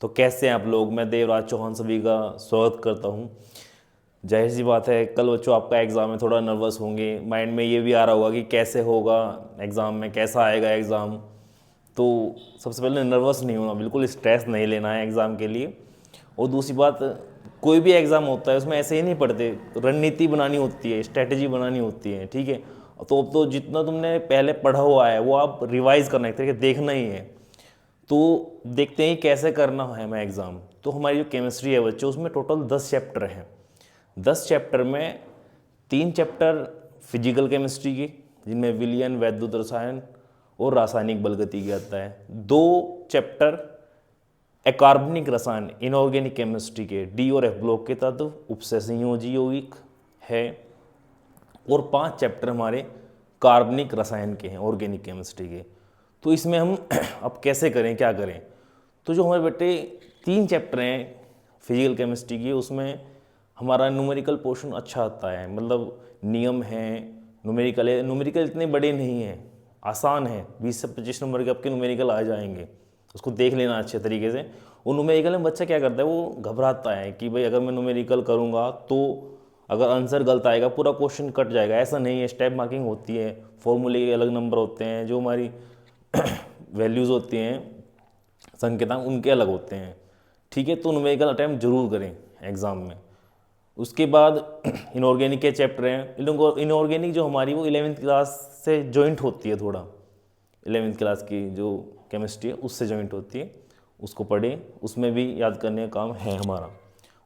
तो कैसे हैं आप लोग? मैं देवराज चौहान सभी का स्वागत करता हूं। जाहिर सी बात है, कल बच्चों आपका एग्ज़ाम है, थोड़ा नर्वस होंगे, माइंड में ये भी आ रहा होगा कि कैसे होगा एग्ज़ाम में, कैसा आएगा एग्ज़ाम। तो सबसे पहले नर्वस नहीं होना, बिल्कुल स्ट्रेस नहीं लेना है एग्ज़ाम के लिए। और दूसरी बात, कोई भी एग्ज़ाम होता है उसमें ऐसे ही नहीं पढ़ते, रणनीति बनानी होती है, स्ट्रैटेजी बनानी होती है, ठीक है। तो अब तो जितना तुमने पहले पढ़ा हुआ है वो आप रिवाइज़ करना, एक तरीके देखना ही है। तो देखते हैं कैसे करना है हमें एग्ज़ाम। तो हमारी जो केमिस्ट्री है बच्चों, उसमें टोटल 10 चैप्टर हैं। 10 चैप्टर में 3 चैप्टर फिजिकल केमिस्ट्री के, जिनमें विलयन, वैद्युत रसायन और रासायनिक बलगति आता है। 2 चैप्टर अकार्बनिक रसायन, इनऑर्गेनिक केमिस्ट्री के, डी और एफ ब्लॉक के तत्व, उपसय संयोजी यौगिक है। और 5 चैप्टर हमारे कार्बनिक रसायन के हैं, ऑर्गेनिक केमिस्ट्री के। तो इसमें हम अब कैसे करें, क्या करें? तो जो हमारे बेटे 3 चैप्टर हैं फिजिकल केमिस्ट्री की, उसमें हमारा न्यूमेरिकल पोर्शन अच्छा आता है, मतलब नियम है, न्यूमेरिकल है। न्यूमेरिकल इतने बड़े नहीं हैं, आसान है, 20 से 25 नंबर के आपके न्यूमेरिकल आ जाएंगे, उसको देख लेना अच्छे तरीके से। और न्यूमेरिकल में बच्चा क्या करता है, वो घबराता है कि भाई अगर मैं न्यूमेरिकल करूँगा तो अगर आंसर गलत आएगा पूरा क्वेश्चन कट जाएगा। ऐसा नहीं है, स्टेप मार्किंग होती है, फॉर्मूले के अलग नंबर होते हैं, जो हमारी वैल्यूज़ होती हैं, संकेतांक, उनके अलग होते हैं, ठीक है। तो न्यूमेरिकल अटैम्प्ट जरूर करें एग्ज़ाम में। उसके बाद इनऑर्गेनिक के चैप्टर हैं। इनऑर्गेनिक जो हमारी वो 11वीं क्लास से जॉइंट होती है, थोड़ा 11वीं क्लास की जो केमिस्ट्री है उससे जॉइंट होती है, उसको पढ़ें, उसमें भी याद करने का काम है हमारा।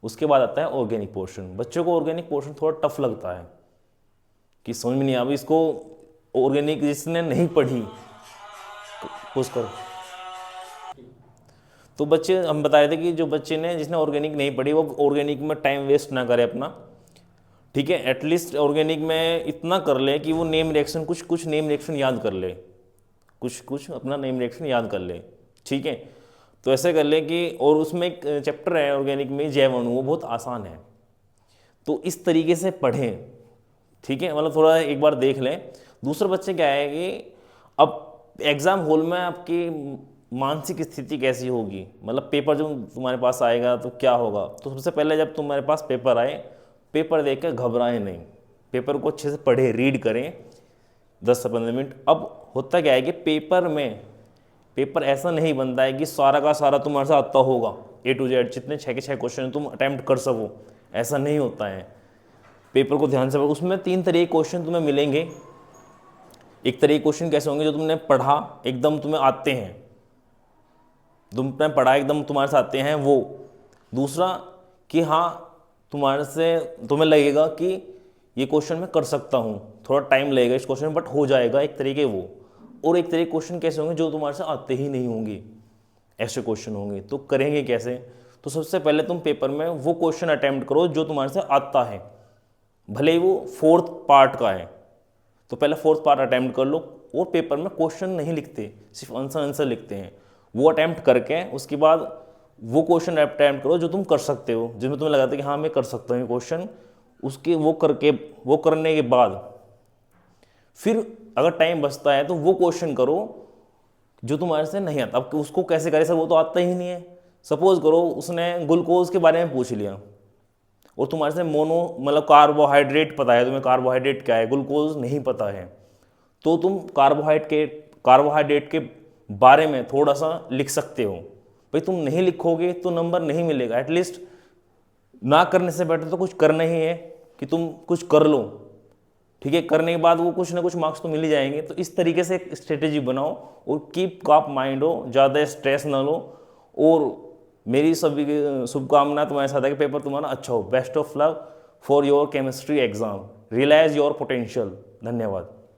उसके बाद आता है ऑर्गेनिक पोर्शन। बच्चों को ऑर्गेनिक पोर्शन थोड़ा टफ लगता है कि समझ में नहीं आ, इसको ऑर्गेनिक जिसने नहीं पढ़ी पुश करो। तो बच्चे, हम बता रहे थे कि जो बच्चे ने जिसने ऑर्गेनिक नहीं पढ़ी वो ऑर्गेनिक में टाइम वेस्ट ना करे अपना, ठीक है। एटलीस्ट ऑर्गेनिक में इतना कर ले कि वो नेम रिएक्शन, कुछ नेम रिएक्शन याद कर ले, कुछ अपना नेम रिएक्शन याद कर ले, ठीक है। तो ऐसे कर ले कि, और उसमें एक चैप्टर है ऑर्गेनिक में जैव अणु, वो बहुत आसान है। तो इस तरीके से पढ़ें, ठीक है, मतलब थोड़ा एक बार देख लें। दूसरे बच्चे क्या है कि अब एग्ज़ाम हॉल में आपकी मानसिक स्थिति कैसी होगी, मतलब पेपर जब तुम्हारे पास आएगा तो क्या होगा। तो सबसे पहले जब तुम्हारे पास पेपर आए, पेपर देख कर घबराएं नहीं, पेपर को अच्छे से पढ़ें, रीड करें 10 से 15 मिनट। अब होता क्या है कि पेपर ऐसा नहीं बनता है कि सारा का सारा तुम्हारे साथ आता होगा, A to Z जितने 6 के 6 क्वेश्चन तुम अटैम्प्ट कर सको, ऐसा नहीं होता है। पेपर को ध्यान से पढ़ो, उसमें 3 तरह के क्वेश्चन तुम्हें मिलेंगे। एक तरह के क्वेश्चन कैसे होंगे, जो तुमने पढ़ा एकदम तुम्हें आते हैं, तुमने पढ़ा एकदम तुम्हारे से आते हैं वो। दूसरा कि हाँ, तुम्हें लगेगा कि ये क्वेश्चन मैं कर सकता हूँ, थोड़ा टाइम लगेगा इस क्वेश्चन में बट हो जाएगा, एक तरीके वो। और एक तरह के क्वेश्चन कैसे होंगे, जो तुम्हारे से आते ही नहीं होंगे, ऐसे क्वेश्चन होंगे। तो करेंगे कैसे? तो सबसे पहले तुम पेपर में वो क्वेश्चन अटेम्प्ट करो जो तुम्हारे से आता है, भले ही वो 4th पार्ट का है। तो पहले 4th पार्ट अटेम्प्ट कर लो, और पेपर में क्वेश्चन नहीं लिखते, सिर्फ आंसर लिखते हैं। वो अटेम्प्ट करके उसके बाद वो क्वेश्चन अटेम्प्ट करो जो तुम कर सकते हो, जिसमें तुम्हें लगता है कि हाँ मैं कर सकता हूँ क्वेश्चन। उसके वो करने के बाद फिर अगर टाइम बचता है तो वो क्वेश्चन करो जो तुम्हारे से नहीं आता। अब उसको कैसे करे सर, वो तो आता ही नहीं है। सपोज करो उसने ग्लूकोज के बारे में पूछ लिया और तुम्हारे से मतलब कार्बोहाइड्रेट पता है, तुम्हें कार्बोहाइड्रेट क्या है, ग्लूकोज नहीं पता है, तो तुम कार्बोहाइड्रेट के बारे में थोड़ा सा लिख सकते हो। भाई तुम नहीं लिखोगे तो नंबर नहीं मिलेगा। एटलीस्ट ना करने से बेटर तो कुछ करना ही है कि तुम कुछ कर लो, ठीक है। करने के बाद वो कुछ ना कुछ मार्क्स तो मिल ही जाएंगे। तो इस तरीके से एक स्ट्रेटेजी बनाओ और कीप काप माइंड हो, ज़्यादा स्ट्रेस ना लो। और मेरी सभी शुभकामना तुम्हारे साथ है कि पेपर तुम्हारा अच्छा हो। Best of luck for your chemistry exam, realise your potential. धन्यवाद।